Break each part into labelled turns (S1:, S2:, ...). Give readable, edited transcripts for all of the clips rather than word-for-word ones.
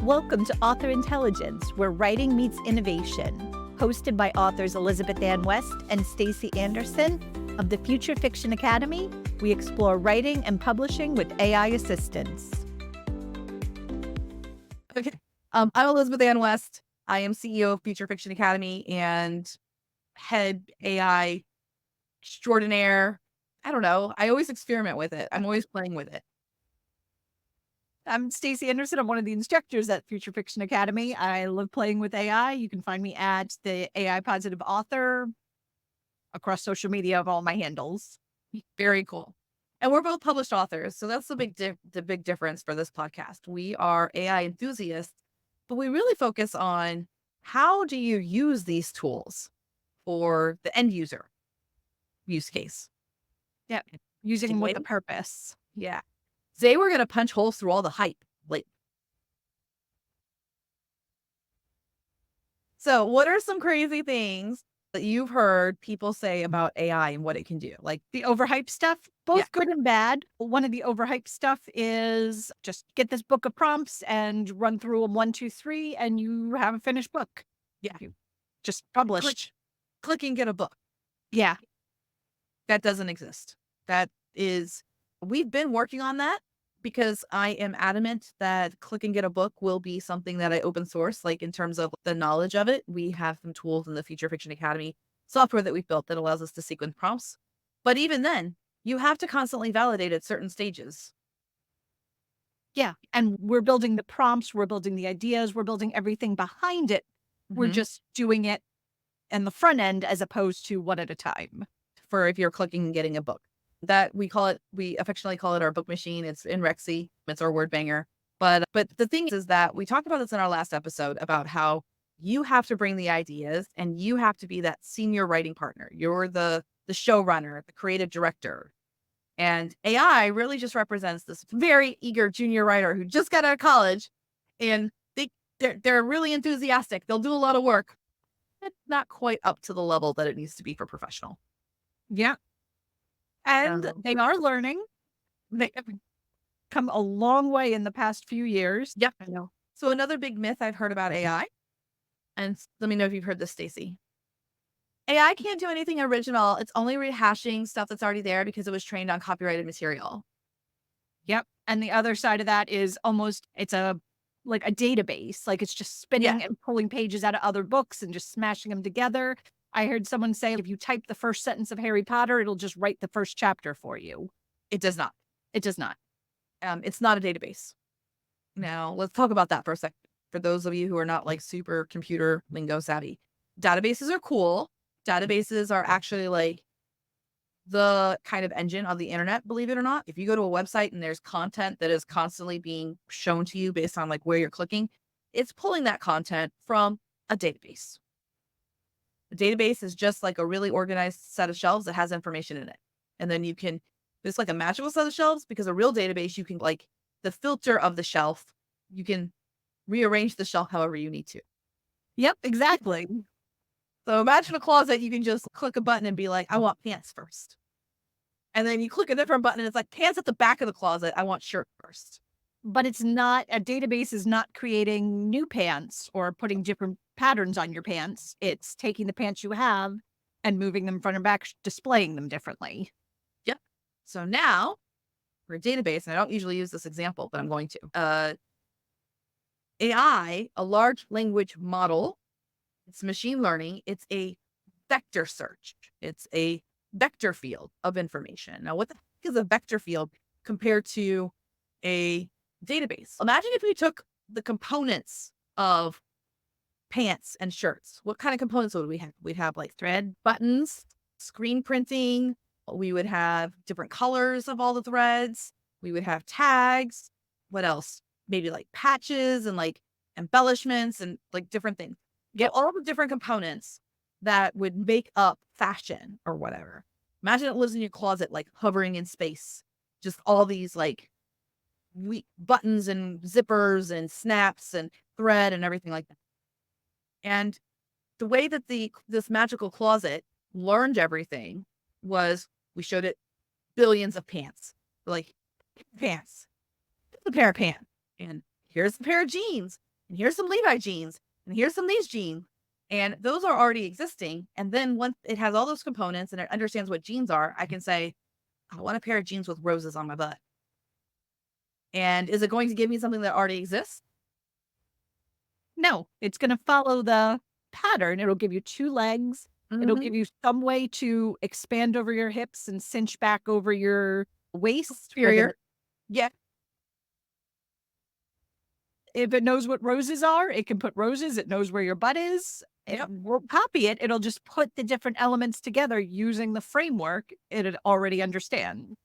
S1: Welcome to Author Intelligence, where writing meets innovation. Hosted by authors Elizabeth Ann West and Stacy Anderson of the Future Fiction Academy, we explore writing and publishing with AI assistance.
S2: Okay. I'm Elizabeth Ann West. I am CEO of Future Fiction Academy and head AI extraordinaire. I don't know. I always experiment with it. I'm always playing with it.
S1: I'm Stacy Anderson. I'm one of the instructors at Future Fiction Academy. I love playing with AI. You can find me at the AI Positive Author across social media of all my handles.
S2: Very cool. And we're both published authors, so that's the big difference for this podcast. We are AI enthusiasts, but we really focus on how do you use these tools for the end user use case.
S1: Yeah, using them with a purpose.
S2: Yeah. Today we're going to punch holes through all the hype. So what are some crazy things that you've heard people say about AI and what it can do? Like
S1: the overhyped stuff, both good and bad. One of the overhyped stuff is just get this book of prompts and run through them 1, 2, 3, and you have a finished book.
S2: Yeah.
S1: Just published.
S2: Click and get a book.
S1: Yeah.
S2: That doesn't exist. We've been working on that because I am adamant that click and get a book will be something that I open source, like in terms of the knowledge of it. We have some tools in the Future Fiction Academy software that we've built that allows us to sequence prompts. But even then, you have to constantly validate at certain stages.
S1: Yeah. And we're building the prompts, we're building the ideas, we're building everything behind it. Mm-hmm. We're just doing it in the front end as opposed to one at a time.
S2: For if you're clicking and getting a book. That we affectionately call it our book machine. It's in Rexy. It's our word banger. But the thing is that we talked about this in our last episode about how you have to bring the ideas and you have to be that senior writing partner. You're the showrunner, the creative director. And AI really just represents this very eager junior writer who just got out of college and they're really enthusiastic. They'll do a lot of work. It's not quite up to the level that it needs to be for professional.
S1: Yeah. And they are learning. They have come a long way in the past few years.
S2: Yeah, I know. So another big myth I've heard about AI, and let me know if you've heard this, Stacy. AI can't do anything original. It's only rehashing stuff that's already there because it was trained on copyrighted material.
S1: Yep. And the other side of that is it's like a database. Like it's just spinning and pulling pages out of other books and just smashing them together. I heard someone say, if you type the first sentence of Harry Potter, it'll just write the first chapter for you.
S2: It does not.
S1: It does not.
S2: It's not a database. Now, let's talk about that for a second. For those of you who are not like super computer lingo savvy, databases are cool. Databases are actually like the kind of engine of the internet, believe it or not. If you go to a website and there's content that is constantly being shown to you based on like where you're clicking, it's pulling that content from a database. A database is just like a really organized set of shelves that has information in it. And then it's like a magical set of shelves because a real database, you can like the filter of the shelf, you can rearrange the shelf however you need to.
S1: Yep, exactly.
S2: So imagine a closet, you can just click a button and be like, I want pants first. And then you click a different button and it's like pants at the back of the closet. I want shirt first.
S1: But a database is not creating new pants or putting different patterns on your pants. It's taking the pants you have and moving them front and back, displaying them differently.
S2: Yep. So now for a database, and I don't usually use this example, but I'm going to. AI, a large language model, it's machine learning. It's a vector search. It's a vector field of information. Now, what the heck is a vector field compared to a database? Imagine if we took the components of pants and shirts. What kind of components would we have? We'd have like thread, buttons, screen printing. We would have different colors of all the threads. We would have tags. What else? Maybe like patches and like embellishments and like different things. Get all the different components that would make up fashion or whatever. Imagine it lives in your closet, like hovering in space. Just all these like buttons and zippers and snaps and thread and everything like that. And the way that this magical closet learned everything was we showed it billions of pants. Like, pants. Here's a pair of pants. And here's a pair of jeans. and here's some Levi jeans, and here's some these jeans. And those are already existing. And then once it has all those components and it understands what jeans are, I can say, I want a pair of jeans with roses on my butt. And is it going to give me something that already exists?
S1: No, it's gonna follow the pattern. It'll give you 2 legs. It'll
S2: Hmm.
S1: give you some way to expand over your hips and cinch back over your waist for
S2: Superior.
S1: the
S2: Yeah.
S1: if it knows what roses are, it can put roses, it knows where your butt is. It
S2: Yep.
S1: won't copy it, it'll just put the different elements together using the framework it already understands.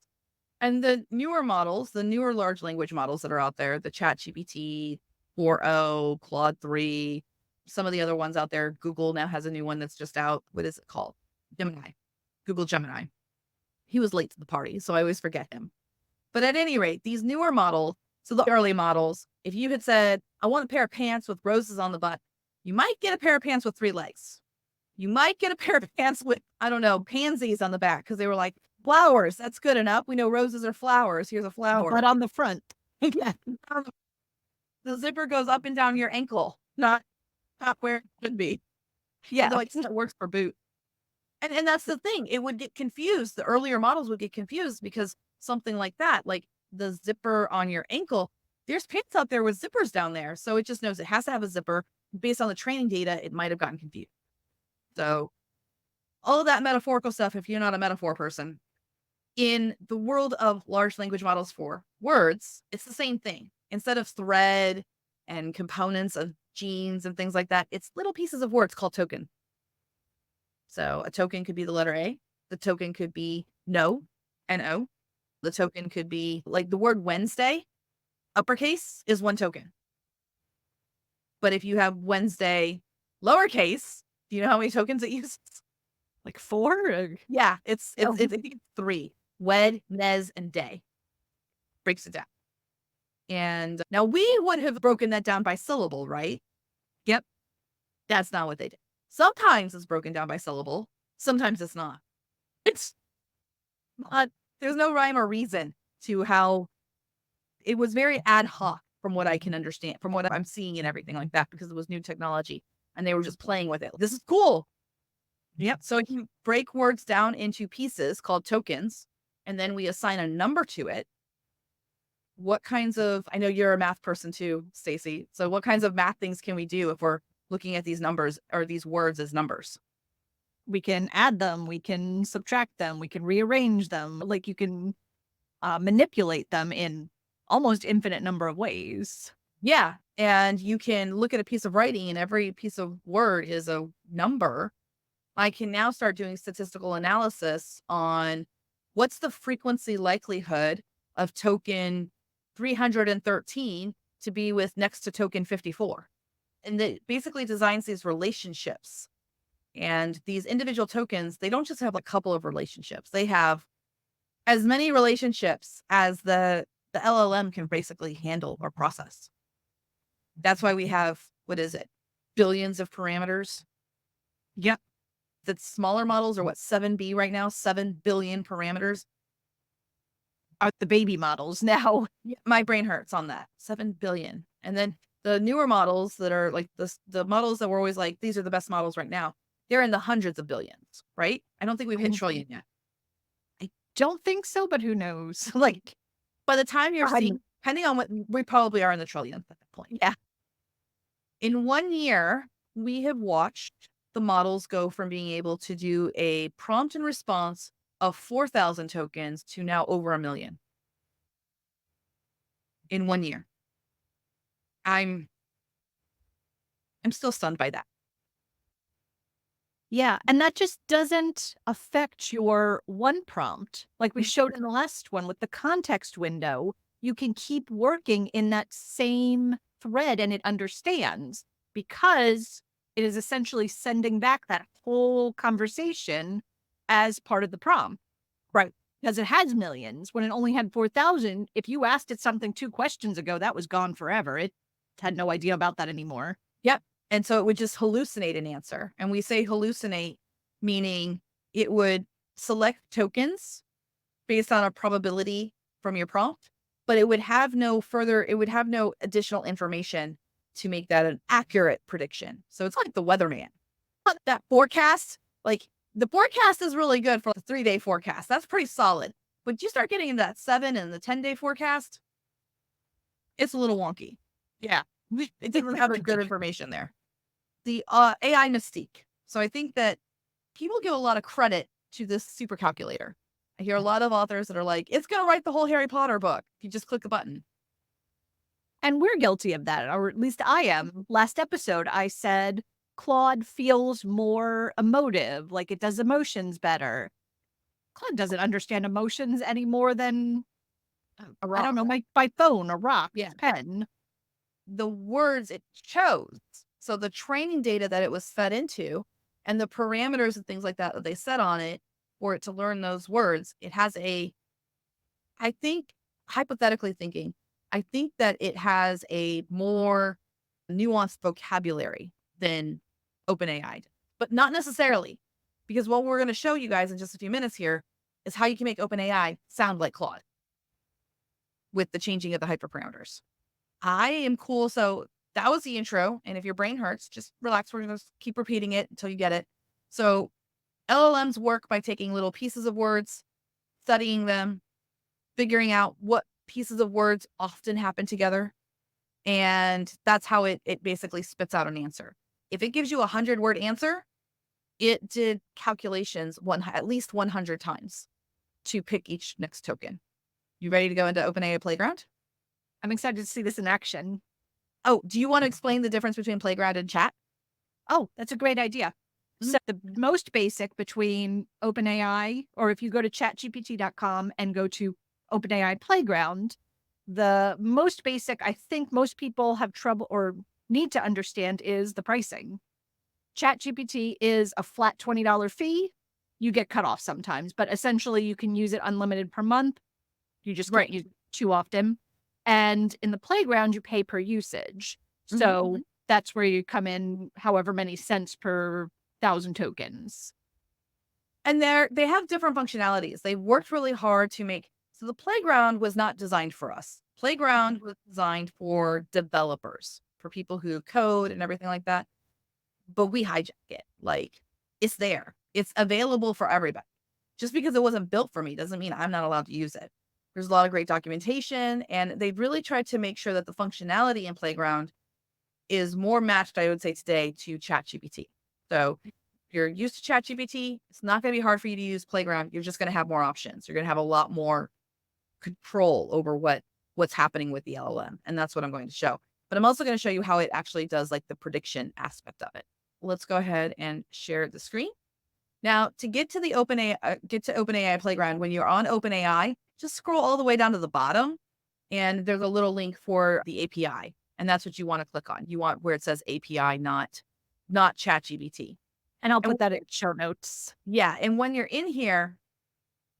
S2: And the newer models, the newer large language models that are out there, the Chat GPT 4.0, Claude 3, some of the other ones out there, Google now has a new one that's just out. What is it called? Gemini. Google Gemini. He was late to the party, so I always forget him. But at any rate, these newer models, so the early models, if you had said, I want a pair of pants with roses on the butt, you might get a pair of pants with 3 legs. You might get a pair of pants with, I don't know, pansies on the back because they were like, flowers, that's good enough. We know roses are flowers. Here's a flower.
S1: But on the front. Yeah.
S2: The zipper goes up and down your ankle, not where it should be.
S1: Yeah.
S2: Although I guess it works for boot. And that's the thing. It would get confused. The earlier models would get confused because something like that, like the zipper on your ankle, there's pants out there with zippers down there. So it just knows it has to have a zipper. Based on the training data, it might have gotten confused. So all of that metaphorical stuff, if you're not a metaphor person, in the world of large language models for words, it's the same thing. Instead of thread and components of genes and things like that, it's little pieces of words called token. So a token could be the letter A. The token could be no, N-O. The token could be like the word Wednesday, uppercase is 1 token. But if you have Wednesday, lowercase, do you know how many tokens it uses?
S1: Like 4?
S2: Yeah,
S1: Oh.
S2: I think it's 3. Wed, Nez, and Day. Breaks it down. And now we would have broken that down by syllable, right?
S1: Yep.
S2: That's not what they did. Sometimes it's broken down by syllable. Sometimes it's not. It's not, there's no rhyme or reason to how it was very ad hoc from what I can understand, from what I'm seeing and everything like that, because it was new technology and they were just playing with it. This is cool.
S1: Yep.
S2: So if you break words down into pieces called tokens, and then we assign a number to it, what kinds of, I know you're a math person too, Stacy. So what kinds of math things can we do if we're looking at these numbers or these words as numbers?
S1: We can add them, we can subtract them, we can rearrange them. Like you can manipulate them in almost infinite number of ways.
S2: Yeah. And you can look at a piece of writing and every piece of word is a number. I can now start doing statistical analysis on what's the frequency likelihood of token 313 to be with next to token 54. And it basically designs these relationships. And these individual tokens, they don't just have a couple of relationships. They have as many relationships as the LLM can basically handle or process. That's why we have, what is it? Billions of parameters.
S1: Yep.
S2: The smaller models are what, 7B right now, 7 billion parameters.
S1: Are the baby models now.
S2: Yeah, my brain hurts on that. 7 billion. And then the newer models that are like the models that were always like, these are the best models right now. They're in the hundreds of billions, right? I don't think we've hit trillion yet.
S1: Don't think so, but who knows?
S2: Like by the time you're
S1: I'm
S2: seeing, depending on what, we probably are in the trillions at that point.
S1: Yeah.
S2: In 1 year, we have watched the models go from being able to do a prompt and response of 4,000 tokens to now over 1 million. In 1 year. I'm still stunned by that.
S1: Yeah, and that just doesn't affect your one prompt. Like we
S2: Mhm.
S1: showed in the last one with the context window, you can keep working in that same thread and it understands because it is essentially sending back that whole conversation as part of the prompt.
S2: Right.
S1: Because it has millions. When it only had 4,000, if you asked it something 2 questions ago, that was gone forever. It had no idea about that anymore.
S2: Yep. And so it would just hallucinate an answer. And we say hallucinate, meaning it would select tokens based on a probability from your prompt, but it would have no additional information to make that an accurate prediction. So it's like the weatherman. That forecast, like the forecast is really good for the 3-day forecast. That's pretty solid. But you start getting into that 7 and the 10-day forecast, it's a little wonky. Yeah. It doesn't have a good information there. The AI Mystique. So I think that people give a lot of credit to this super calculator. I hear a lot of authors that are like, it's going to write the whole Harry Potter book if you just click a button.
S1: And we're guilty of that, or at least I am. Last episode, I said Claude feels more emotive, like it does emotions better. Claude doesn't understand emotions any more than, I don't know, my phone, a rock,
S2: Yeah.
S1: pen.
S2: The words it chose. So the training data that it was fed into and the parameters and things like that that they set on it for it to learn those words, it has I think, hypothetically thinking, I think that it has a more nuanced vocabulary than OpenAI, but not necessarily, because what we're going to show you guys in just a few minutes here is how you can make OpenAI sound like Claude with the changing of the hyperparameters. I am cool. So that was the intro. And if your brain hurts, just relax. We're going to keep repeating it until you get it. So LLMs work by taking little pieces of words, studying them, figuring out what pieces of words often happen together. And that's how it basically spits out an answer. If it gives you 100-word answer, it did calculations at least 100 times to pick each next token. You ready to go into OpenAI Playground?
S1: I'm excited to see this in action.
S2: Oh, do you want to explain the difference between Playground and chat?
S1: Oh, that's a great idea.
S2: Mhm.
S1: So the most basic between OpenAI, or if you go to chatgpt.com and go to OpenAI Playground, the most basic, I think most people have trouble or need to understand is the pricing. ChatGPT is a flat $20 fee. You get cut off sometimes, but essentially you can use it unlimited per month. You just can't use it too often. And in the Playground, you pay per usage. So that's where you come in however many cents per 1,000 tokens.
S2: And they have different functionalities. They worked really hard to make, so the Playground was not designed for us. Playground was designed for developers, for people who code and everything like that. But we hijack it. Like, it's there. It's available for everybody. Just because it wasn't built for me doesn't mean I'm not allowed to use it. There's a lot of great documentation, and they've really tried to make sure that the functionality in Playground is more matched, I would say today, to ChatGPT. So if you're used to ChatGPT, it's not going to be hard for you to use Playground. You're just going to have more options. You're going to have a lot more control over what's happening with the LLM. And that's what I'm going to show. But I'm also going to show you how it actually does like the prediction aspect of it. Let's go ahead and share the screen. Now, to get to the OpenAI Playground, when you're on OpenAI, just scroll all the way down to the bottom, and there's a little link for the API, and that's what you want to click on. You want where it says API, not ChatGPT.
S1: And I'll put that in show notes.
S2: Yeah, and when you're in here,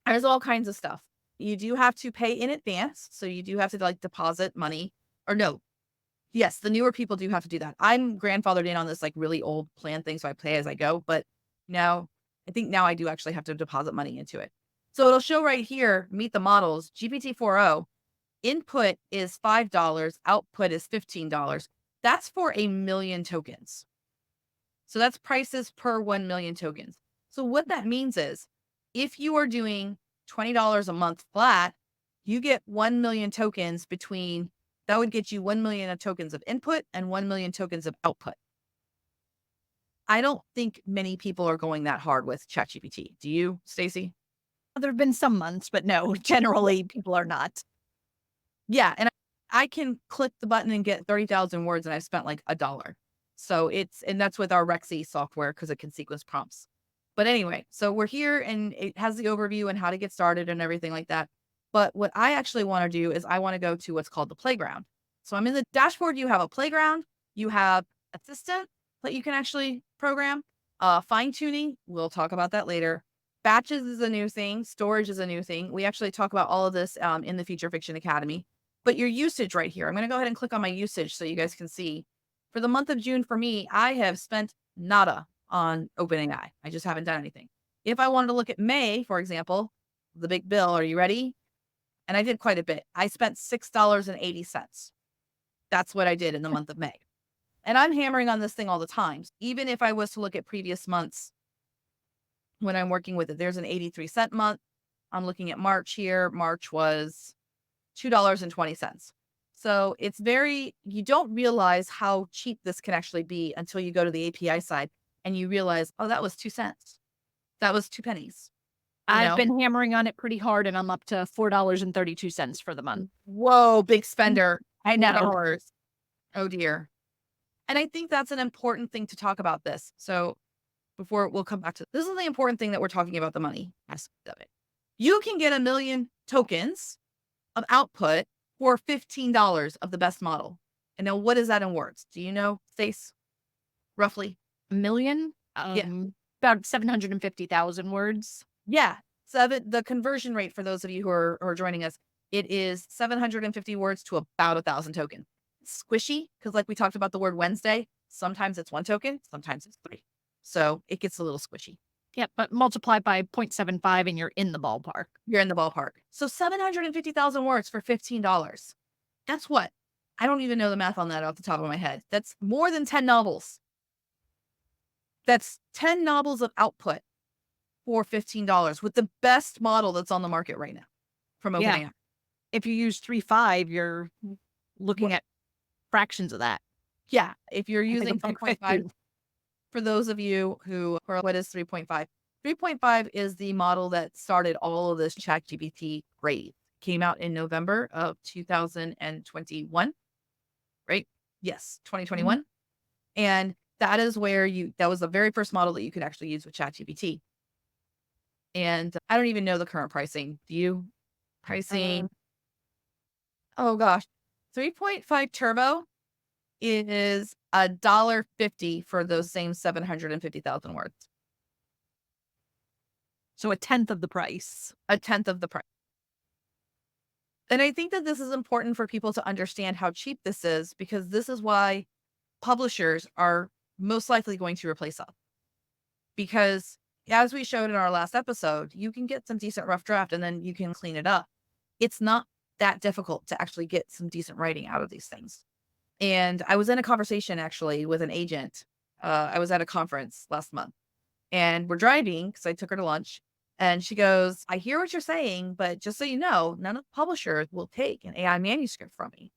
S2: there's all kinds of stuff. You do have to pay in advance, so you do have to like deposit money, or no. Yes, the newer people do have to do that. I'm grandfathered in on this like really old plan thing, so I pay as I go, but now I think now I do actually have to deposit money into it. So it'll show right here, meet the models, GPT-4o, input is $5, output is $15. That's for 1 million tokens. So that's prices per 1 million tokens. So what that means is if you are doing $20 a month flat, you get 1 million tokens that would get you 1 million of tokens of input and 1 million tokens of output. I don't think many people are going that hard with ChatGPT. Do you, Stacy?
S1: There have been some months, but no, generally people are not.
S2: Yeah, and I can click the button and get 30,000 words, and I spent like $1. So and that's with our Rexy software because it can sequence prompts. But anyway, so we're here and it has the overview and how to get started and everything like that. But what I actually want to do is I want to go to what's called the Playground. So I'm in the dashboard. You have a Playground, you have Assistant that you can actually program, fine tuning. We'll talk about that later. Batches is a new thing. Storage is a new thing. We actually talk about all of this in the Feature Fiction Academy. But your usage right here, I'm going to go ahead and click on my usage so you guys can see. For the month of June, for me, I have spent nada on OpenAI. I just haven't done anything. If I wanted to look at May, for example, the big bill, are you ready? And I did quite a bit. I spent $6.80. That's what I did in the month of May. And I'm hammering on this thing all the time. Even if I was to look at previous months when I'm working with it, there's an 83-cent month. I'm looking at March here. March was $2.20. So it's you don't realize how cheap this can actually be until you go to the API side and you realize, oh, that was 2 cents. That was 2 pennies, you
S1: I've
S2: know?
S1: been hammering on it pretty hard, and I'm up to $4.32 for the month.
S2: Whoa, big
S1: Mm,
S2: spender.
S1: I know.
S2: $4. Oh dear. And I think that's an important thing to talk about this. So before we'll come back to this is the important thing that we're talking about the money aspect of it. You can get 1 million tokens of output for $15 of the best model. And now what is that in words? Do you know, Stace? Roughly?
S1: A million?
S2: Yeah.
S1: About 750,000 words.
S2: Yeah. The conversion rate for those of you who are joining us, it is 750 words to about 1,000 tokens. Squishy, because like we talked about the word Wednesday, sometimes it's 1 token, sometimes it's 3. So it gets a little squishy.
S1: Yep, but multiply by 0.75 and you're in the ballpark.
S2: You're in the ballpark. So 750,000 words for $15. That's what? I don't even know the math on that off the top of my head. That's more than 10 novels. That's 10 novels of output for $15 with the best model that's on the market right now from
S1: Yeah.
S2: OpenAI.
S1: If you use 3.5, you're looking
S2: What?
S1: at fractions of that.
S2: Yeah. If you're
S1: I think
S2: using
S1: about
S2: 3.5,
S1: 50.
S2: for those of you who are, what is 3.5? 3.5 is the model that started all of this ChatGPT craze. Came out in November of 2021, right? Yes,
S1: Mhm.
S2: 2021. And that is where that was the very first model that you could actually use with ChatGPT. And I don't even know the current pricing. Do you? Pricing? Oh gosh. 3.5 turbo is $1.50 for those same 750,000 words.
S1: So a tenth of the price.
S2: A tenth of the price. And I think that this is important for people to understand how cheap this is, because this is why publishers are most likely going to replace us. Because as we showed in our last episode, you can get some decent rough draft and then you can clean it up. It's not that difficult to actually get some decent writing out of these things. And I was in a conversation actually with an agent. I was at a conference last month and we're driving because I took her to lunch. And she goes, I hear what you're saying, but just so you know, none of the publishers will take an AI manuscript from me.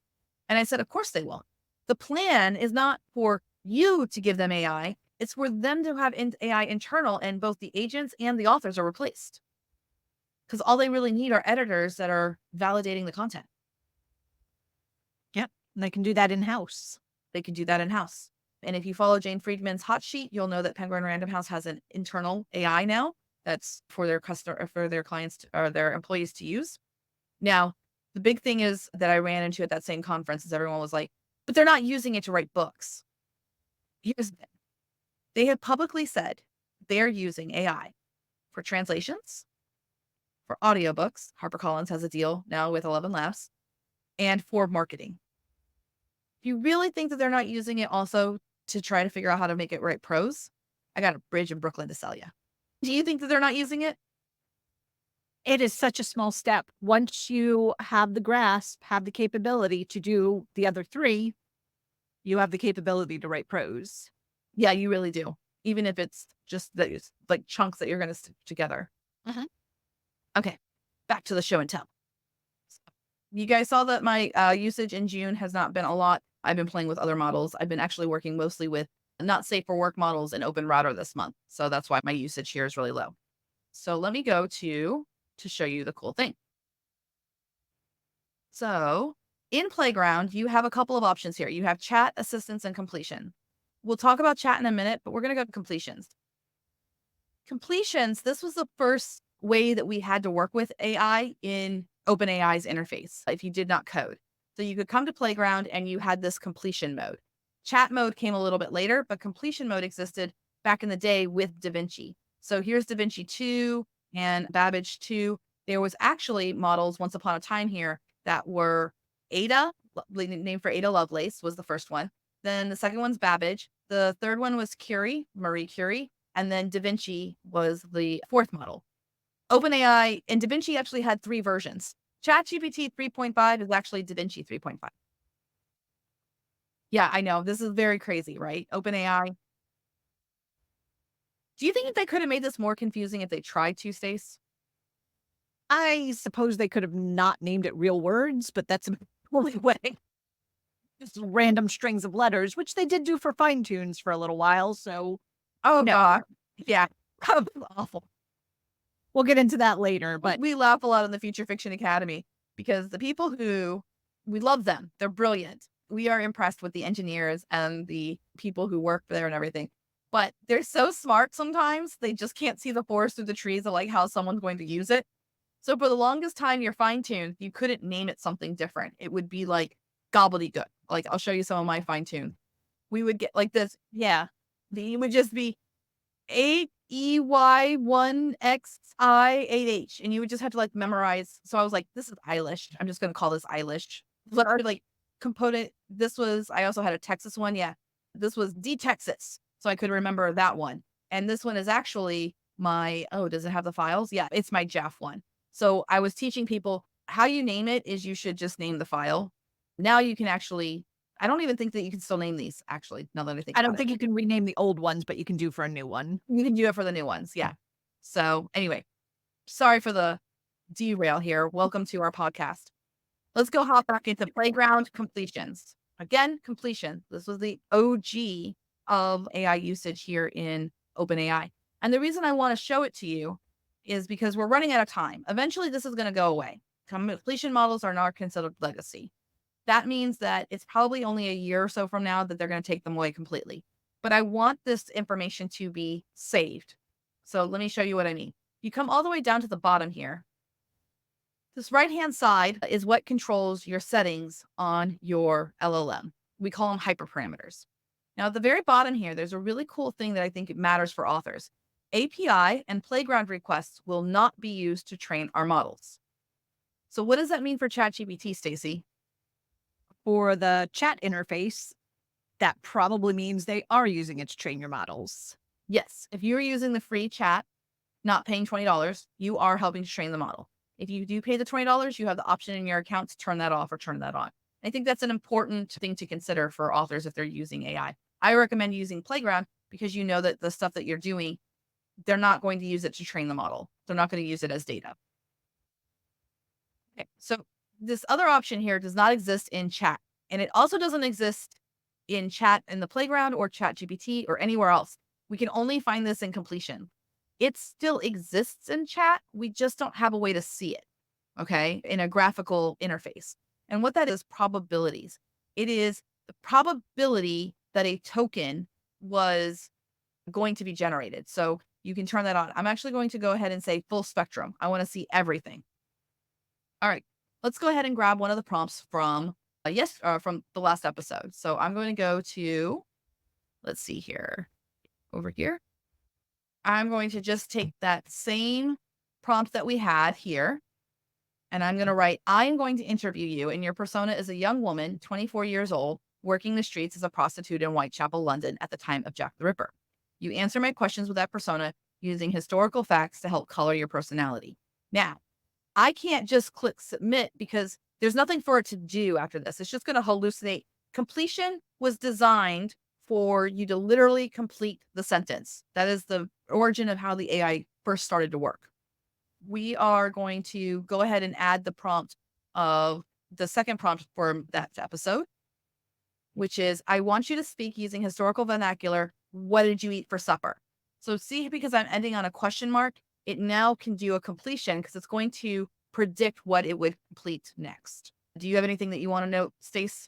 S2: And I said, of course they won't. The plan is not for you to give them AI. It's for them to have AI internal, and both the agents and the authors are replaced. Because all they really need are editors that are validating the content.
S1: Yep. And they can do that in-house.
S2: They can do that in-house. And if you follow Jane Friedman's hot sheet, you'll know that Penguin Random House has an internal AI now that's for their for their clients or their employees to use. Now, the big thing is that I ran into at that same conference is everyone was like, but they're not using it to write books. Here's the thing. They have publicly said they're using AI for translations, for audiobooks. HarperCollins has a deal now with 11 Labs, and for marketing. If you really think that they're not using it also to try to figure out how to make it write prose, I got a bridge in Brooklyn to sell you. Do you think that they're not using it?
S1: It is such a small step. Once you have the grasp, have the capability to do the other 3, you have the capability to write prose.
S2: Yeah, you really do. Even if it's just that it's like chunks that you're going to stick together.
S1: Mhm.
S2: Okay, back to the show and tell. You guys saw that my usage in June has not been a lot. I've been playing with other models. I've been actually working mostly with not safe for work models in Open Router this month. So that's why my usage here is really low. So let me go to show you the cool thing. So in Playground, you have a couple of options here. You have chat, assistance, and completion. We'll talk about chat in a minute, but we're going to go to completions. Completions, this was the first way that we had to work with AI in OpenAI's interface if you did not code. So you could come to Playground and you had this completion mode. Chat mode came a little bit later, but completion mode existed back in the day with DaVinci. So here's DaVinci 2 and Babbage 2. There was actually models once upon a time here that were Ada, named for Ada Lovelace was the first one. Then the second one's Babbage. The third one was Curie, Marie Curie. And then DaVinci was the fourth model. OpenAI and DaVinci actually had 3 versions. ChatGPT 3.5 is actually DaVinci 3.5. Yeah, I know. This is very crazy, right? OpenAI. Do you think they could have made this more confusing if they tried to, Stace?
S1: I suppose they could have not named it real words, but that's the only way. Just random strings of letters, which they did do for fine tunes for a little while. So,
S2: Oh
S1: no,
S2: god. Yeah. Awful.
S1: we'll get into that later.
S2: We
S1: But
S2: we laugh a lot in the Future Fiction Academy because the people who we love them, they're brilliant. We are impressed with the engineers and the people who work there and everything. But they're so smart sometimes, they just can't see the forest through the trees of like how someone's going to use it. So for the longest time, you're fine tuned. You couldn't name it something different. It would be like gobbledygook. Like I'll show you some of my fine tune. We would get like this.
S1: yeah,
S2: It would just be AEY1XI8H. And you would just have to like memorize. So I was like, this is Eilish. I'm just going to call this Eilish. But I like component. This was, I also had a Texas one. Yeah. This was D Texas. So I could remember that one. And this one is actually my, oh, does it have the files? Yeah. It's my Jeff one. So I was teaching people how you name it is you should just name the file. Now you can actually, I don't even think that you can still name these actually, now that I think
S1: I
S2: about
S1: don't
S2: it.
S1: think you can rename the old ones, but you can do for a new one.
S2: You can do it for the new ones. Yeah. So anyway, sorry for the derail here. Welcome to our podcast. Let's go hop back into playground completions. Again, completion. This was the OG of AI usage here in OpenAI. And the reason I want to show it to you is because we're running out of time. Eventually, this is going to go away. Completion models are not considered legacy. That means that it's probably only a year or so from now that they're going to take them away completely. But I want this information to be saved. So let me show you what I mean. You come all the way down to the bottom here. This right-hand side is what controls your settings on your LLM. We call them hyperparameters. Now, at the very bottom here, there's a really cool thing that I think it matters for authors. API and playground requests will not be used to train our models. So what does that mean for ChatGPT, Stacy?
S1: For the chat interface, that probably means they are using it to train your models.
S2: Yes, if you're using the free chat, not paying $20, you are helping to train the model. If you do pay the $20, you have the option in your account to turn that off or turn that on. I think that's an important thing to consider for authors if they're using AI. I recommend using Playground because you know that the stuff that you're doing, they're not going to use it to train the model. They're not going to use it as data. Okay, so this other option here does not exist in chat. And it also doesn't exist in chat in the Playground or Chat GPT or anywhere else. We can only find this in completion. It still exists in chat. We just don't have a way to see it, okay, in a graphical interface. And what that is probabilities. It is the probability that a token was going to be generated. So you can turn that on. I'm actually going to go ahead and say full spectrum. I want to see everything. All right, let's go ahead and grab one of the prompts from from the last episode. So I'm going to go to, let's see here, over here. I'm going to just take that same prompt that we had here, and I'm going to write, I am going to interview you, and your persona is a young woman, 24 years old, working the streets as a prostitute in Whitechapel, London at the time of Jack the Ripper. You answer my questions with that persona using historical facts to help color your personality. Now, I can't just click submit because there's nothing for it to do after this. It's just going to hallucinate. Completion was designed for you to literally complete the sentence. That is the origin of how the AI first started to work. We are going to go ahead and add the prompt of the second prompt for that episode, which is, I want you to speak using historical vernacular. What did you eat for supper? So see, because I'm ending on a question mark, it now can do a completion because it's going to predict what it would complete next. Do you have anything that you want to note, Stace?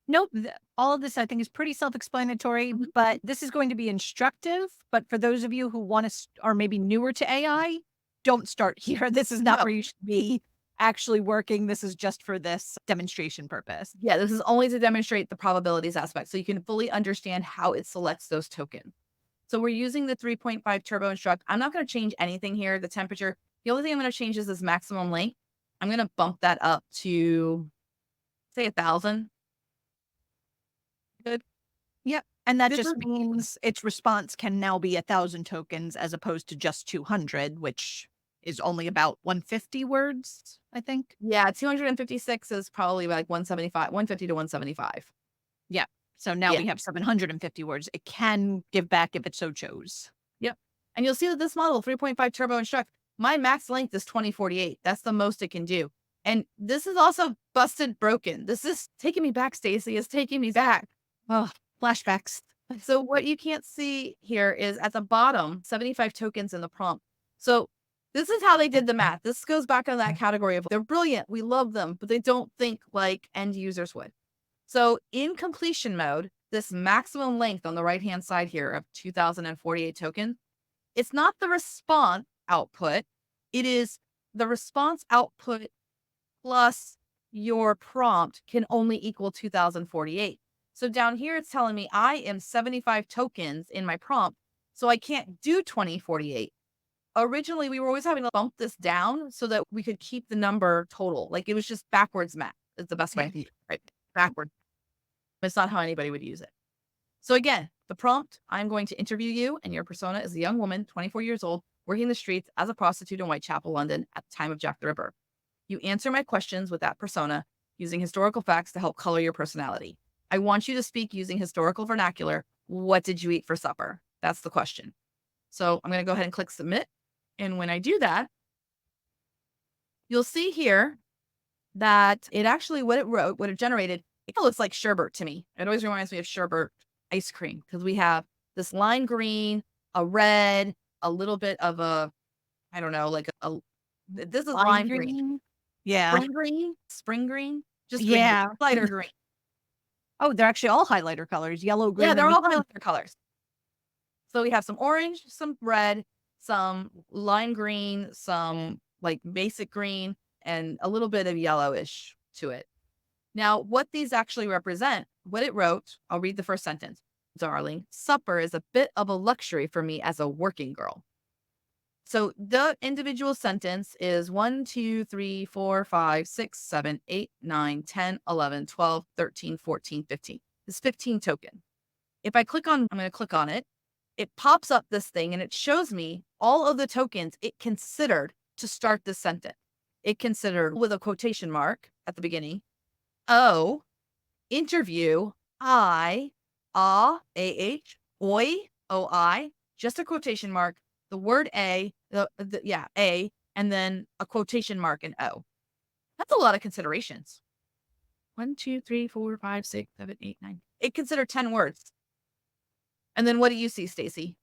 S1: Nope. All of this, I think, is pretty self-explanatory, but this is going to be instructive. But for those of you who want to, are maybe newer to AI, don't start here. This is not
S2: No.
S1: where you should be actually working. This is just for this demonstration purpose.
S2: Yeah, this is only to demonstrate the probabilities aspect so you can fully understand how it selects those tokens. So we're using the 3.5 turbo instruct. I'm not going to change anything here. The temperature, the only thing I'm going to change is this maximum length. I'm going to bump that up to, say, 1,000. Good.
S1: Yep. And that
S2: This
S1: just
S2: is-
S1: means its response can now be 1,000 tokens as opposed to just 200, which is only about 150 words, I think.
S2: Yeah, 256 is probably like 175, 150 to 175.
S1: So now
S2: Yeah.
S1: we have 750 words. It can give back if it so chose.
S2: Yep. And you'll see that this model, 3.5 Turbo Instruct, my max length is 2048. That's the most it can do. And this is also busted broken. This is taking me back, Stacy. It's taking me back.
S1: Oh, flashbacks.
S2: So what you can't see here is at the bottom, 75 tokens in the prompt. So this is how they did the math. This goes back on that category of they're brilliant. We love them, but they don't think like end users would. So in completion mode, this maximum length on the right-hand side here of 2048 tokens, it's not the response output. It is the response output plus your prompt can only equal 2048. So down here, it's telling me I am 75 tokens in my prompt, so I can't do 2048. Originally, we were always having to bump this down so that we could keep the number total. Like it was just backwards math is the best way I can use it, right? Backward. It's not how anybody would use it. So again, the prompt, I'm going to interview you and your persona is a young woman, 24 years old, working the streets as a prostitute in Whitechapel, London at the time of Jack the Ripper. You answer my questions with that persona using historical facts to help color your personality. I want you to speak using historical vernacular. What did you eat for supper? That's the question. So I'm going to go ahead and click submit. And when I do that, you'll see here that it actually, what it wrote, what it generated, it looks like sherbet to me. It always reminds me of sherbet ice cream because we have this lime green, a red, a little bit of a, I don't know, like this is lime green.
S1: Yeah.
S2: Spring green, just green,
S1: Yeah.
S2: lighter green.
S1: Oh, they're actually all highlighter colors, yellow, green.
S2: Yeah, they're
S1: and
S2: all
S1: green.
S2: highlighter colors. So we have some orange, some red, some lime green, some like basic green, and a little bit of yellowish to it. Now, what these actually represent, what it wrote, I'll read the first sentence. Darling, supper is a bit of a luxury for me as a working girl. So the individual sentence is 1, 2, 3, 4, 5, 6, 7, 8, 9, 10, 11, 12, 13, 14, 15. It's 15 token. If I click on, I'm going to click on it. It pops up this thing and it shows me all of the tokens it considered to start this sentence. It considered with a quotation mark at the beginning. O, interview, I, A-H, oi, O-I, just a quotation mark, the word A, A, and then a quotation mark and O. That's a lot of considerations. 1, 2, 3, 4, 5, 6, 7, 8, 9. It considered 10 words. And then what do you see, Stacy?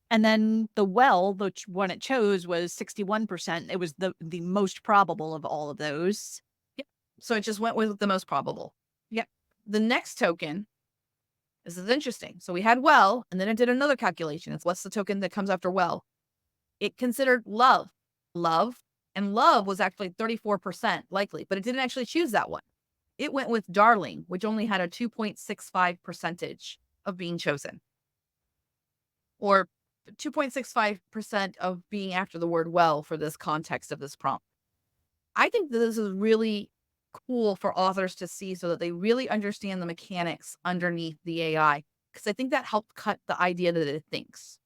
S1: And then the which one it chose was 61%. It was the most probable of all of those.
S2: Yep. So it just went with the most probable.
S1: Yep.
S2: The next token, this is interesting. So we had well, and then it did another calculation. It's what's the token that comes after well? It considered love. And love was actually 34% likely, but it didn't actually choose that one. It went with darling, which only had a 2.65% of being chosen. Or 2.65% of being after the word well for this context of this prompt. I think that this is really cool for authors to see so that they really understand the mechanics underneath the AI, because I think that helped cut the idea that it thinks.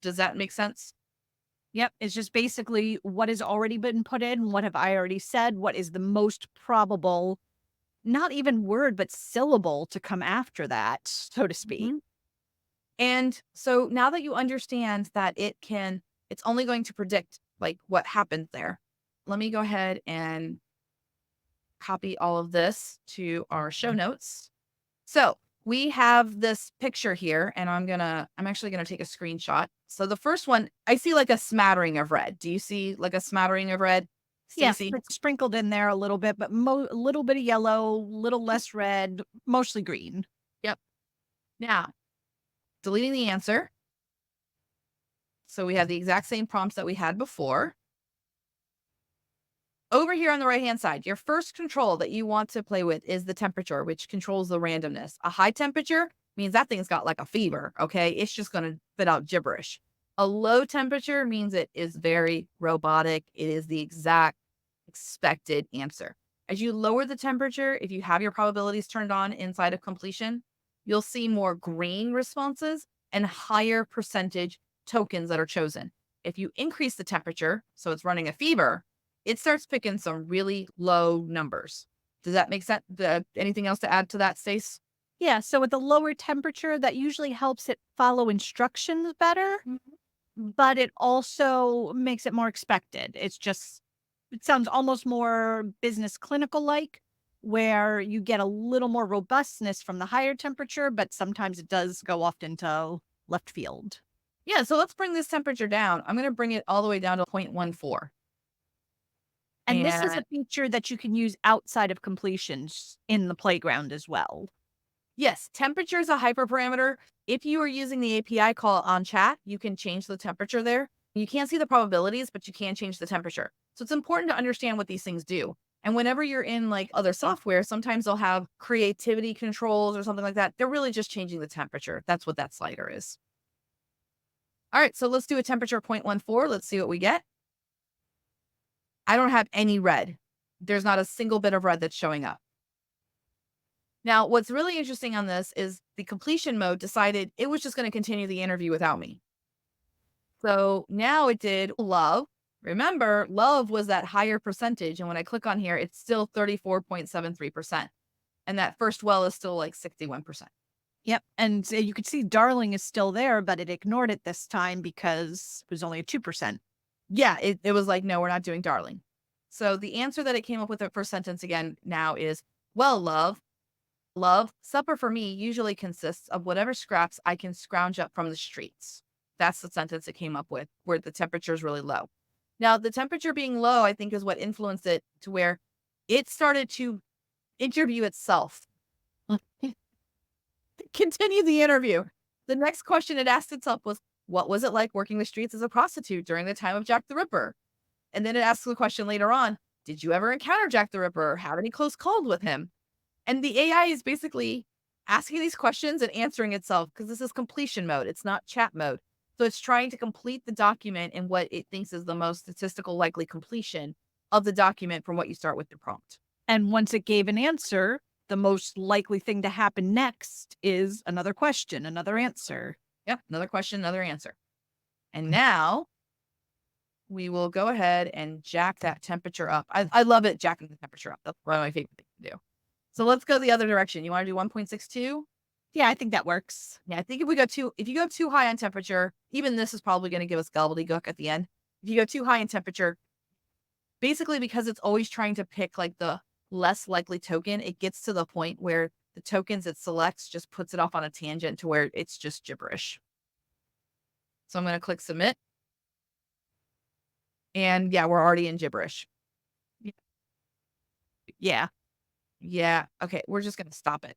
S2: Does that make sense?
S1: Yep. It's just basically what has already been put in. What have I already said? What is the most probable, not even word, but syllable to come after that, so to speak.
S2: Mm-hmm. And so now that you understand that it's only going to predict like what happened there. Let me go ahead and copy all of this to our show notes. So we have this picture here and I'm actually going to take a screenshot. So the first one, I see like a smattering of red. Do you see like a smattering of red?
S1: Yes,
S2: Stacy?
S1: it's sprinkled in there a little bit, but a little bit of yellow, little less red, mostly green.
S2: Yep. Now, deleting the answer. So we have the exact same prompts that we had before. Over here on the right-hand side, your first control that you want to play with is the temperature, which controls the randomness. A high temperature means that thing's got like a fever, okay? It's just going to spit out gibberish. A low temperature means it is very robotic. It is the exact expected answer. As you lower the temperature, if you have your probabilities turned on inside of completion, you'll see more green responses and higher percentage tokens that are chosen. If you increase the temperature, so it's running a fever, it starts picking some really low numbers. Does that make sense? Anything else to add to that, Stace?
S1: Yeah, so with a lower temperature, that usually helps it follow instructions better,
S2: Mhm.
S1: but it also makes it more expected. It sounds almost more business clinical like, where you get a little more robustness from the higher temperature, but sometimes it does go off into left field.
S2: Yeah, so let's bring this temperature down. I'm going to bring it all the way down to 0.14.
S1: And this is a
S2: And
S1: feature that you can use outside of completions in the playground as well.
S2: yes, temperature is a hyperparameter. If you are using the API call on chat, you can change the temperature there. You can't see the probabilities, but you can change the temperature. So it's important to understand what these things do. And whenever you're in like other software, sometimes they'll have creativity controls or something like that. They're really just changing the temperature. That's what that slider is. All right, so let's do a temperature of 0.14. Let's see what we get. I don't have any red. There's not a single bit of red that's showing up. Now, what's really interesting on this is the completion mode decided it was just going to continue the interview without me. So now it did love. Remember, love was that higher percentage. And when I click on here, it's still 34.73%. And that first well is still like 61%.
S1: Yep. And you could see Darling is still there, but it ignored it this time because it was only a 2%.
S2: Yeah, it was like, no, we're not doing darling. So the answer that it came up with the first sentence again now is, well, love, supper for me usually consists of whatever scraps I can scrounge up from the streets. That's the sentence it came up with, where the temperature is really low. Now, the temperature being low, I think, is what influenced it to where it started to interview itself. Continue the interview. The next question it asked itself was, what was it like working the streets as a prostitute during the time of Jack the Ripper? And then it asks the question later on, did you ever encounter Jack the Ripper or have any close calls with him? And the AI is basically asking these questions and answering itself because this is completion mode. It's not chat mode. So it's trying to complete the document in what it thinks is the most statistical likely completion of the document from what you start with the prompt.
S1: And once it gave an answer, the most likely thing to happen next is another question, another answer.
S2: Yep. Another question, another answer. And now we will go ahead and jack that temperature up. I love it jacking the temperature up. That's one of my favorite things to do. So let's go the other direction. You want to do 1.62?
S1: Yeah, I think that works.
S2: Yeah, I think if you go too high on temperature, even this is probably going to give us gobbledygook at the end. If you go too high in temperature, basically because it's always trying to pick like the less likely token, it gets to the point where the tokens it selects just puts it off on a tangent to where it's just gibberish. So I'm going to click submit. And yeah, we're already in gibberish.
S1: Yeah.
S2: Yeah. Okay. We're just going to stop it.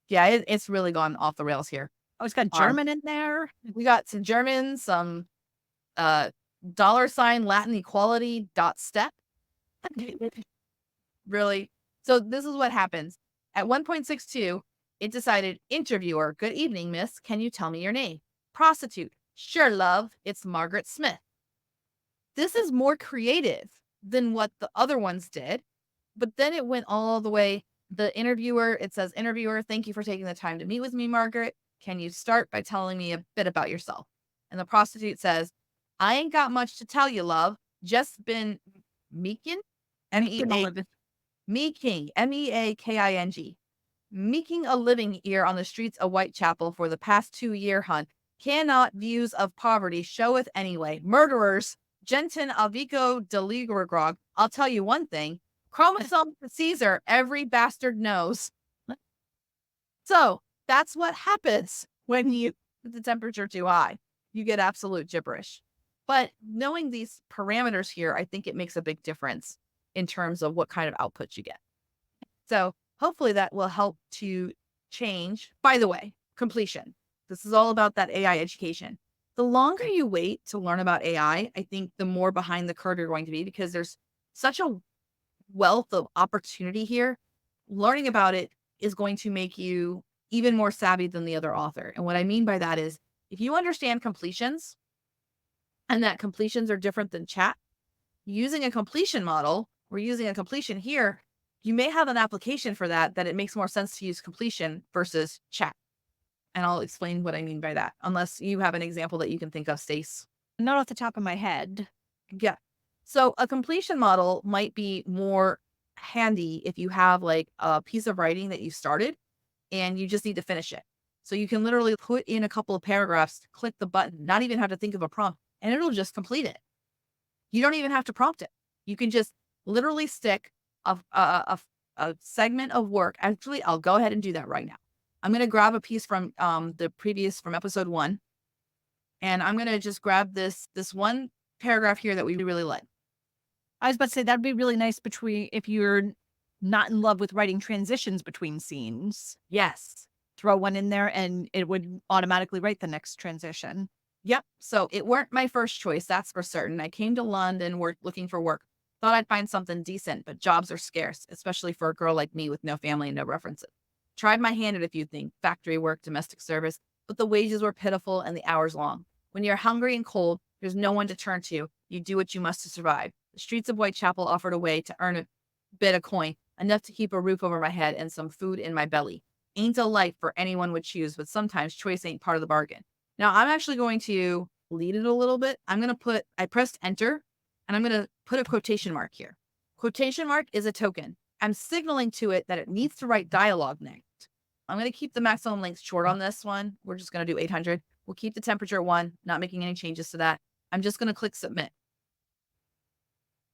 S2: Yeah. It's really gone off the rails here.
S1: Oh, it's got
S2: Um,
S1: German in there.
S2: we got some German, some uh, $ Latin equality dot step. Really? So this is what happens. At 1.62, it decided, interviewer, good evening, miss. Can you tell me your name? Prostitute. Sure, love. It's Margaret Smith. This is more creative than what the other ones did. But then it went all the way. The interviewer, it says, interviewer, thank you for taking the time to meet with me, Margaret. Can you start by telling me a bit about yourself? And the prostitute says, I ain't got much to tell you, love. Just been meeking, M-E-A, meeking, M-E-A-K-I-N-G, meeking a living here on the streets of Whitechapel for the past 2 year hunt. Cannot views of poverty showeth anyway. Murderers, Genton Alvico Deligrogrog. I'll tell you one thing. Chromosome to Caesar, every bastard knows. So that's what happens when you put the temperature too high. You get absolute gibberish. But knowing these parameters here, I think it makes a big difference in terms of what kind of output you get. So hopefully that will help to change. By the way, completion. This is all about that AI education. The longer you wait to learn about AI, I think the more behind the curve you're going to be because there's such a wealth of opportunity here. Learning about it is going to make you even more savvy than the other author. And what I mean by that is if you understand completions and that completions are different than chat, using a completion model, we're using a completion here, you may have an application for that it makes more sense to use completion versus chat. And I'll explain what I mean by that, unless you have an example that you can think of, Stace.
S1: Not off the top of my head.
S2: Yeah. So a completion model might be more handy if you have like a piece of writing that you started and you just need to finish it. So you can literally put in a couple of paragraphs, click the button, not even have to think of a prompt, and it'll just complete it. You don't even have to prompt it. You can just literally stick a segment of work. Actually, I'll go ahead and do that right now. I'm going to grab a piece from from episode 1, and I'm going to just grab this one paragraph here that we really like.
S1: I was about to say that'd be really nice between if you're not in love with writing transitions between scenes.
S2: Yes.
S1: Throw one in there and it would automatically write the next transition.
S2: Yep. So it weren't my first choice, that's for certain. I came to London looking for work. Thought I'd find something decent, but jobs are scarce, especially for a girl like me with no family and no references. Tried my hand at a few things, factory work, domestic service, but the wages were pitiful and the hours long. When you're hungry and cold, there's no one to turn to. You do what you must to survive. The streets of Whitechapel offered a way to earn a bit of coin, enough to keep a roof over my head and some food in my belly. Ain't a life for anyone would choose, but sometimes choice ain't part of the bargain. Now I'm actually going to lead it a little bit. I pressed enter and I'm going to put a quotation mark here. Quotation mark is a token. I'm signaling to it that it needs to write dialogue next. I'm going to keep the maximum length short on this one. We're just going to do 800. We'll keep the temperature at 1, not making any changes to that. I'm just going to click submit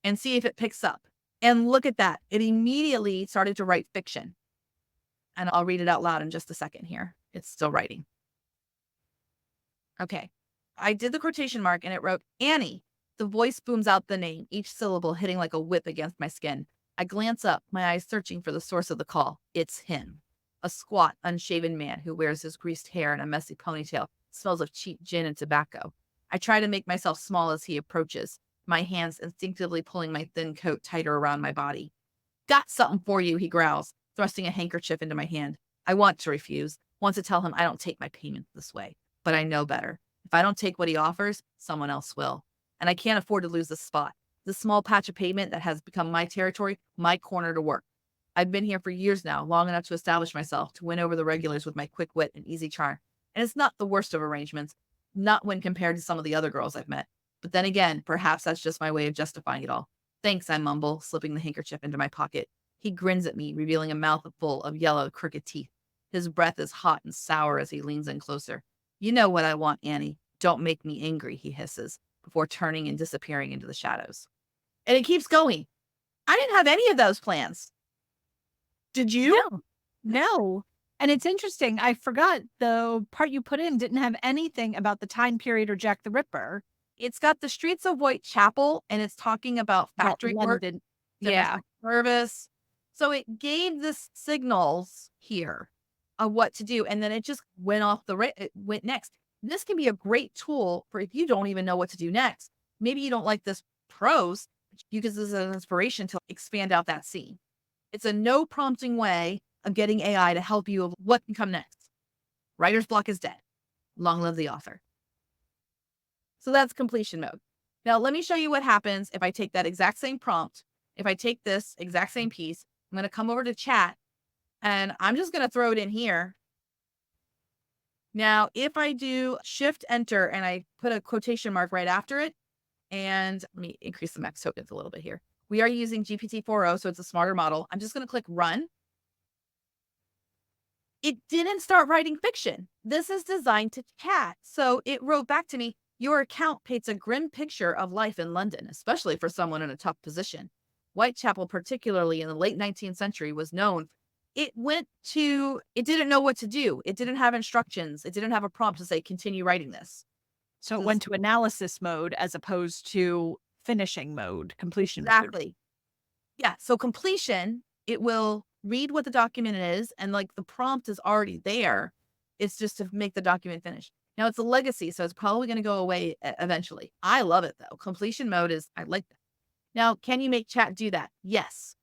S2: and see if it picks up. And look at that. It immediately started to write fiction. And I'll read it out loud in just a second here. It's still writing. Okay. I did the quotation mark and it wrote Annie. The voice booms out the name, each syllable hitting like a whip against my skin. I glance up, my eyes searching for the source of the call. It's him. A squat, unshaven man who wears his greased hair and a messy ponytail, smells of cheap gin and tobacco. I try to make myself small as he approaches, my hands instinctively pulling my thin coat tighter around my body. Got something for you, he growls, thrusting a handkerchief into my hand. I want to refuse, want to tell him I don't take my payments this way, but I know better. If I don't take what he offers, someone else will. And I can't afford to lose this spot, this small patch of pavement that has become my territory, my corner to work. I've been here for years now, long enough to establish myself, to win over the regulars with my quick wit and easy charm. And it's not the worst of arrangements, not when compared to some of the other girls I've met. But then again, perhaps that's just my way of justifying it all. Thanks, I mumble, slipping the handkerchief into my pocket. He grins at me, revealing a mouth full of yellow, crooked teeth. His breath is hot and sour as he leans in closer. You know what I want, Annie. Don't make me angry, he hisses, before turning and disappearing into the shadows. And it keeps going. I didn't have any of those plans. Did you?
S1: No. No. And it's interesting. I forgot the part you put in didn't have anything about the time period or Jack the Ripper.
S2: It's got the streets of Whitechapel, and it's talking about factory work,
S1: London. Yeah.
S2: domestic service. So it gave the signals here of what to do, and then it just went it went next. This can be a great tool for if you don't even know what to do next. Maybe you don't like this prose, but you use this as an inspiration to expand out that scene. It's a no prompting way of getting AI to help you of what can come next. Writer's block is dead. Long live the author. So that's completion mode. Now let me show you what happens if I take that exact same prompt. If I take this exact same piece, I'm going to come over to chat and I'm just going to throw it in here. Now, if I do shift enter and I put a quotation mark right after it, and let me increase the max tokens a little bit here. We are using GPT-4o, so it's a smarter model. I'm just going to click run. It didn't start writing fiction. This is designed to chat. So it wrote back to me, your account paints a grim picture of life in London, especially for someone in a tough position. Whitechapel, particularly in the late 19th century, was known. It didn't know what to do. It didn't have instructions. It didn't have a prompt to say, continue writing this.
S1: So it went to analysis mode as opposed to finishing mode, completion mode.
S2: Exactly. Yeah. So completion, it will read what the document is, and like the prompt is already there. It's just to make the document finish. Now it's a legacy, so it's probably going to go away eventually. I love it though. Completion mode I like that. Now, can you make chat do that? Yes.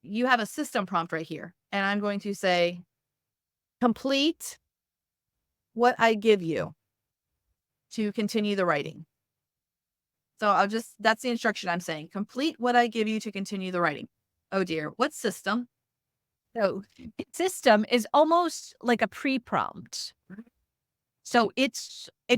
S2: You have a system prompt right here, and I'm going to say, complete what I give you to continue the writing. So that's the instruction I'm saying. Complete what I give you to continue the writing. Oh dear, what system?
S1: So system is almost like a pre-prompt. So it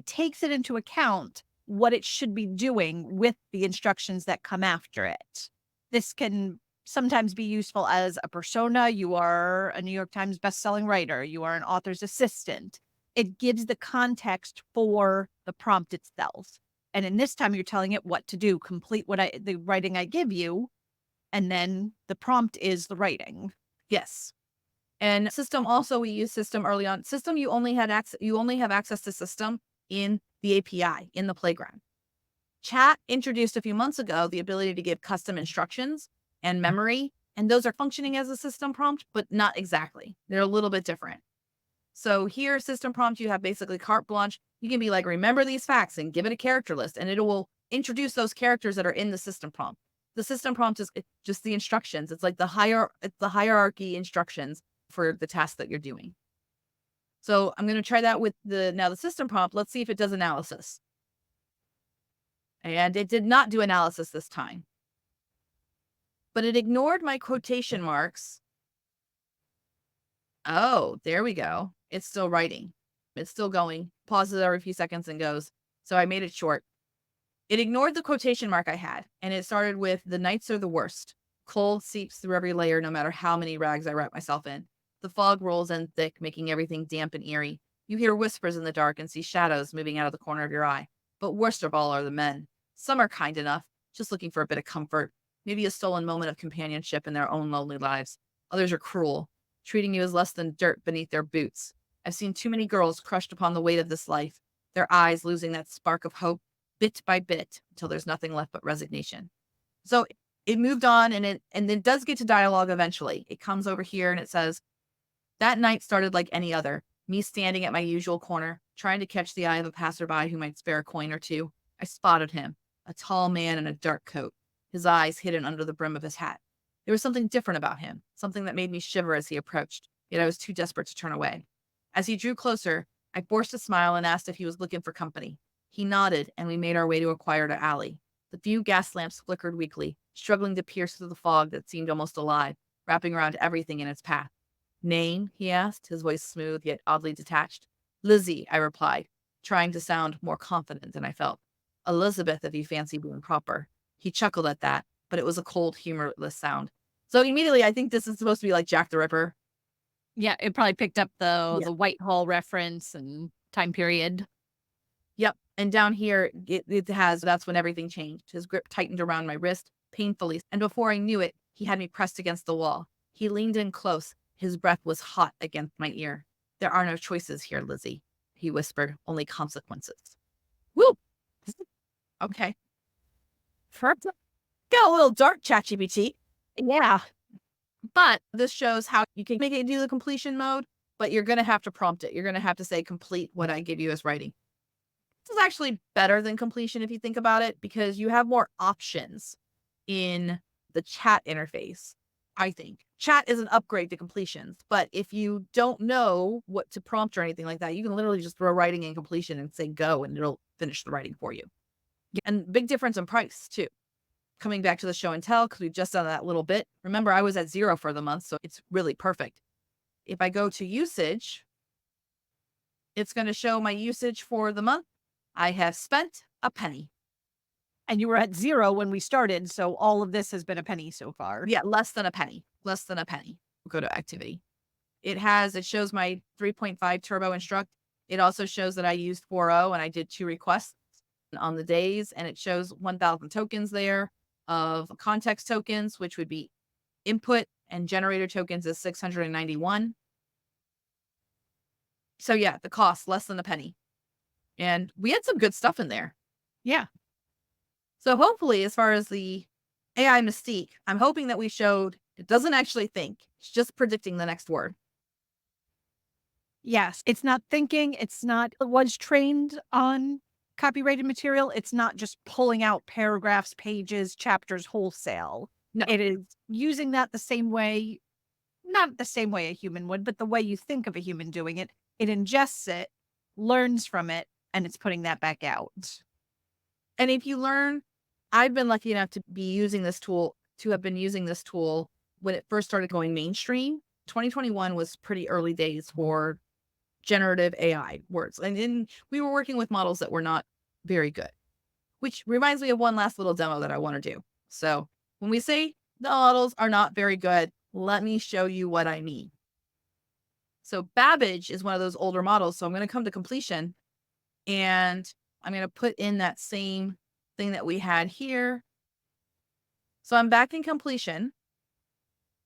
S1: takes it into account what it should be doing with the instructions that come after it. This can sometimes be useful as a persona. You are a New York Times bestselling writer. You are an author's assistant. It gives the context for the prompt itself. And in this time, you're telling it what to do, complete the writing I give you, and then the prompt is the writing.
S2: Yes. And system also, we use system early on. System, you only have access to system in the API, in the playground. Chat introduced a few months ago the ability to give custom instructions and memory, and those are functioning as a system prompt, but not exactly. They're a little bit different. So here, system prompt, you have basically carte blanche. You can be like, remember these facts and give it a character list, and it will introduce those characters that are in the system prompt. The system prompt is just the instructions. It's like it's the hierarchy instructions for the task that you're doing. So I'm going to try that with the system prompt. Let's see if it does analysis. And it did not do analysis this time, but it ignored my quotation marks. Oh, there we go. It's still writing. It's still going. Pauses every few seconds and goes. So I made it short. It ignored the quotation mark I had, and it started with, the nights are the worst. Cold seeps through every layer, no matter how many rags I wrap myself in. The fog rolls in thick, making everything damp and eerie. You hear whispers in the dark and see shadows moving out of the corner of your eye. But worst of all are the men. Some are kind enough, just looking for a bit of comfort, maybe a stolen moment of companionship in their own lonely lives. Others are cruel, treating you as less than dirt beneath their boots. I've seen too many girls crushed upon the weight of this life, their eyes losing that spark of hope bit by bit until there's nothing left but resignation. So it moved on, and it does get to dialogue eventually. It comes over here and it says, that night started like any other, me standing at my usual corner, trying to catch the eye of a passerby who might spare a coin or two. I spotted him, a tall man in a dark coat, his eyes hidden under the brim of his hat. There was something different about him, something that made me shiver as he approached, yet I was too desperate to turn away. As he drew closer, I forced a smile and asked if he was looking for company. He nodded, and we made our way to a quieter alley. The few gas lamps flickered weakly, struggling to pierce through the fog that seemed almost alive, wrapping around everything in its path. Name? He asked, his voice smooth yet oddly detached. Lizzie, I replied, trying to sound more confident than I felt. Elizabeth, if you fancy being proper. He chuckled at that, but it was a cold, humorless sound. So immediately, I think this is supposed to be like Jack the Ripper.
S1: Yeah, it probably picked up
S2: Yeah.
S1: the Whitehall reference and time period.
S2: Yep. And down here, that's when everything changed. His grip tightened around my wrist, painfully, and before I knew it, he had me pressed against the wall. He leaned in close. His breath was hot against my ear. There are no choices here, Lizzie, he whispered, only consequences. Woo! Okay. First, got a little dark, ChatGPT.
S1: Yeah.
S2: But this shows how you can make it do the completion mode, but you're going to have to prompt it. You're going to have to say, complete what I give you as writing. This is actually better than completion if you think about it, because you have more options in the chat interface. I think chat is an upgrade to completions, but if you don't know what to prompt or anything like that, you can literally just throw writing in completion and say go, and it'll finish the writing for you. And big difference in price too. Coming back to the show and tell, because we've just done that little bit. Remember, I was at 0 for the month, so it's really perfect. If I go to usage, it's going to show my usage for the month. I have spent a penny.
S1: And you were at 0 when we started, so all of this has been a penny so far.
S2: Yeah, less than a penny. Less than a penny. We'll go to activity. It shows my 3.5 turbo instruct. It also shows that I used 4.0 and I did 2 requests on the days, and it shows 1,000 tokens there of context tokens, which would be input, and generator tokens is 691. So yeah, the cost less than a penny. And we had some good stuff in there.
S1: Yeah.
S2: So hopefully, as far as the AI Mystique, I'm hoping that we showed it doesn't actually think. It's just predicting the next word.
S1: Yes. It's not thinking. It was trained on copyrighted material. It's not just pulling out paragraphs, pages, chapters wholesale.
S2: No.
S1: It is using that the same way, not the same way a human would, but the way you think of a human doing it. It ingests it, learns from it, and it's putting that back out.
S2: And if you learn, I've been lucky enough to have been using this tool when it first started going mainstream. 2021 was pretty early days for generative AI words. And then we were working with models that were not very good, which reminds me of one last little demo that I want to do. So when we say The models are not very good. Let me show you what I mean. So Babbage is one of those older models. So I'm going to come to completion and I'm going to put in that same thing that we had here. So I'm back in completion.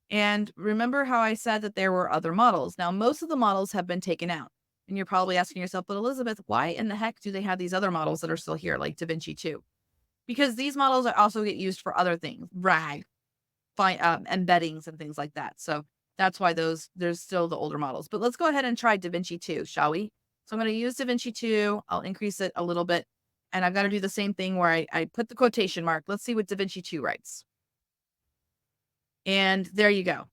S2: And remember how I said that there were other models. Now, most of the models have been taken out. And you're probably asking yourself, but Elizabeth, why in the heck do they have these other models that are still here, like DaVinci 2? Because these models also get used for other things, RAG, embeddings, and things like that. So that's why there's still the older models. But let's go ahead and try DaVinci 2, shall we? So I'm going to use DaVinci 2. I'll increase it a little bit. And I've got to do the same thing where I put the quotation mark. Let's see what DaVinci 2 writes. And there you go.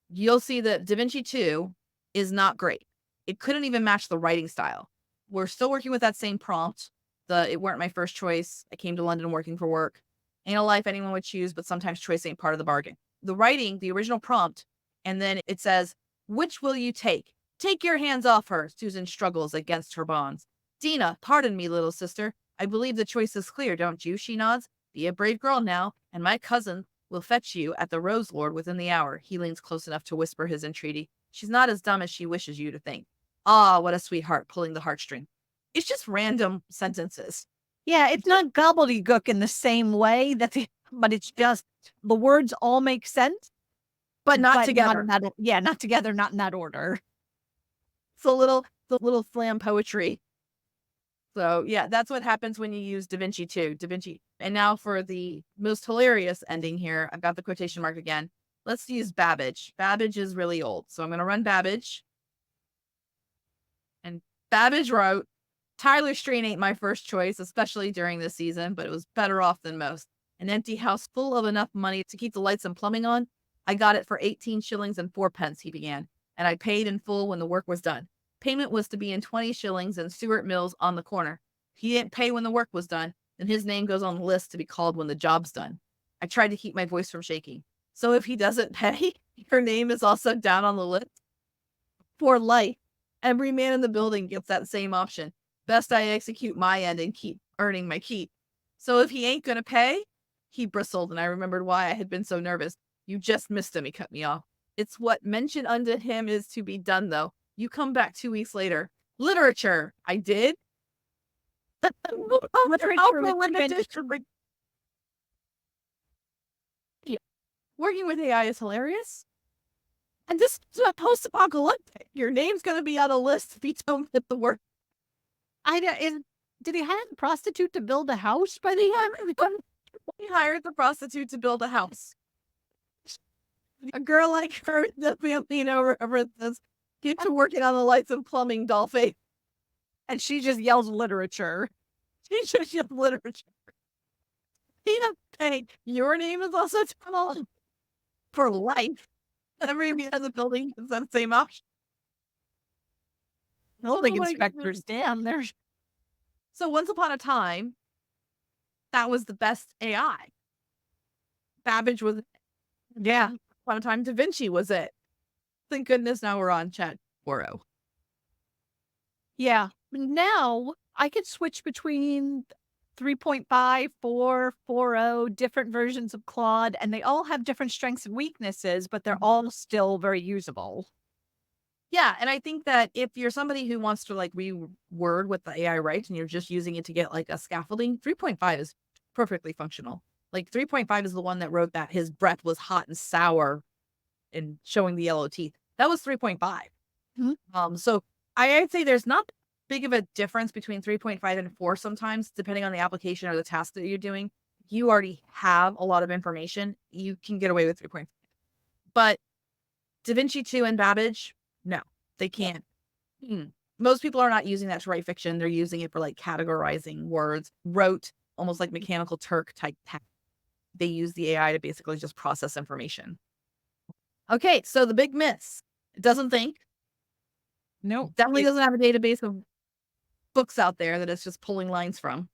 S2: You'll see that DaVinci 2 is not great. It couldn't even match the writing style. We're still working with that same prompt. It weren't my first choice. I came to London working for work. Ain't a life anyone would choose, but sometimes choice ain't part of the bargain. The writing, the original prompt, and then it says, which will you take? Take your hands off her. Susan struggles against her bonds. Dina, pardon me, little sister. I believe the choice is clear, don't you? She nods. Be a brave girl now, and my cousin will fetch you at the Rose Lord within the hour. He leans close enough to whisper his entreaty. She's not as dumb as she wishes you to think. Ah, what a sweetheart, pulling the heartstring. It's just random sentences.
S1: Yeah, it's not gobbledygook in the same way but it's just the words all make sense,
S2: But not
S1: but
S2: together.
S1: not together, not in that order.
S2: It's the little slam poetry. So yeah, that's what happens when you use DaVinci 2. DaVinci. And now for the most hilarious ending here, I've got the quotation mark again. Let's use Babbage. Babbage is really old. So I'm going to run Babbage. And Babbage wrote, Tyler Strain ain't my first choice, especially during this season, but it was better off than most. An empty house full of enough money to keep the lights and plumbing on. I got it for 18 shillings and 4 pence, he began, and I paid in full when the work was done. Payment was to be in 20 shillings and Stuart Mills on the corner. If he didn't pay when the work was done, then his name goes on the list to be called when the job's done. I tried to keep my voice from shaking. So if he doesn't pay, your name is also down on the list. For life, every man in the building gets that same option. Best I execute my end and keep earning my keep. So if he ain't gonna pay, he bristled, and I remembered why I had been so nervous. You just missed him, he cut me off. It's what mentioned unto him is to be done, though. You come back 2 weeks later. Literature, I did. Working with AI is hilarious. And this is not post-apocalyptic. Your name's gonna be on a list if you don't hit the work.
S1: Did he hire a prostitute to build a house by the end?
S2: He hired the prostitute to build a house. A girl like her, the family over this, get to working on the lights and plumbing, Dolphin.
S1: And she just yells literature.
S2: She just yells literature. Tina Payne, your name is also Tunnel for life. Every man in the building is that same option.
S1: Building inspectors down there.
S2: So once upon a time, that was the best AI. Babbage was,
S1: Yeah.
S2: upon a time, DaVinci was it. Thank goodness now we're on Chat 4.0.
S1: Yeah. Now I could switch between 3.5, 4, 4.0, different versions of Claude, and they all have different strengths and weaknesses, but they're all still very usable.
S2: Yeah, and I think that if you're somebody who wants to like reword what the AI writes and you're just using it to get like a scaffolding, 3.5 is perfectly functional. Like 3.5 is the one that wrote that his breath was hot and sour and showing the yellow teeth. That was 3.5. So I'd say there's not big of a difference between 3.5 and 4 sometimes, depending on the application or the task that you're doing. If you already have a lot of information, you can get away with 3.5. But DaVinci 2 and Babbage, no, they can't. Most people are not using that to write fiction. They're using it for like categorizing words, wrote almost like Mechanical Turk type text. They use the AI to basically just process information. Okay, so the big myths. It doesn't think.
S1: No,
S2: Definitely doesn't have a database of books out there that it's just pulling lines from.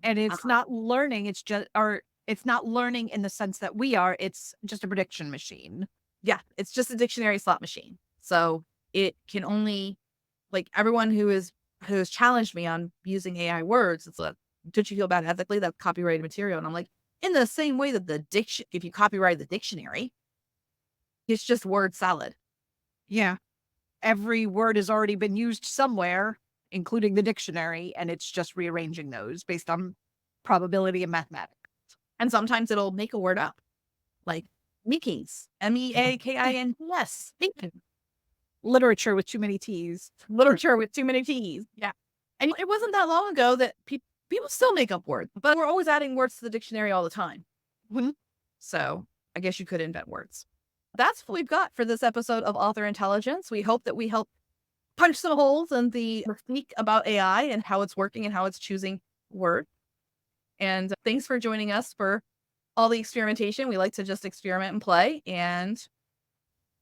S1: And it's not learning. It's not learning in the sense that we are. It's just a prediction machine.
S2: Yeah, it's just a dictionary slot machine. So it can only, like everyone who has challenged me on using AI words, it's like, don't you feel bad ethically? That's copyrighted material. And I'm like, In the same way that if you copyright the dictionary, it's just word salad.
S1: Yeah. Every word has already been used somewhere, including the dictionary, and it's just rearranging those based on probability and mathematics.
S2: And sometimes it'll make a word up, like Meakins, Meakins.
S1: Literature with too many T's.
S2: Literature with too many T's. Yeah. And it wasn't that long ago that people still make up words, but we're always adding words to the dictionary all the time.
S1: Mhm.
S2: So I guess you could invent words. That's what we've got for this episode of Author Intelligence. We hope that we help punch some holes in the mystique about AI and how it's working and how it's choosing words. And thanks for joining us for all the experimentation. We like to just experiment and play. And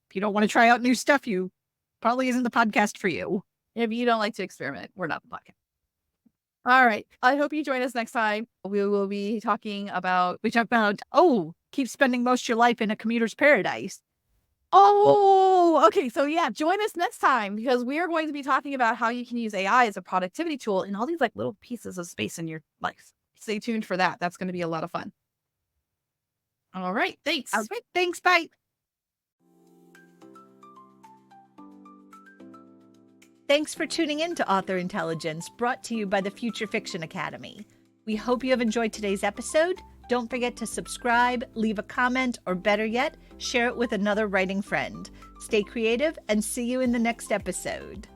S1: If you don't want to try out new stuff, you probably isn't the podcast for you.
S2: if you don't like to experiment, we're not the podcast. All right. I hope you join us next time. We will be talking about.
S1: We talk about, keep spending most of your life in a commuter's paradise.
S2: Oh, okay. So yeah, join us next time because we are going to be talking about how you can use AI as a productivity tool in all these like little pieces of space in your life. Stay tuned for that. That's going to be a lot of fun. All right. Thanks.
S1: All right. Thanks. Bye. Thanks for tuning in to Author Intelligence, brought to you by the Future Fiction Academy. We hope you have enjoyed today's episode. Don't forget to subscribe, leave a comment, or better yet, share it with another writing friend. Stay creative and see you in the next episode.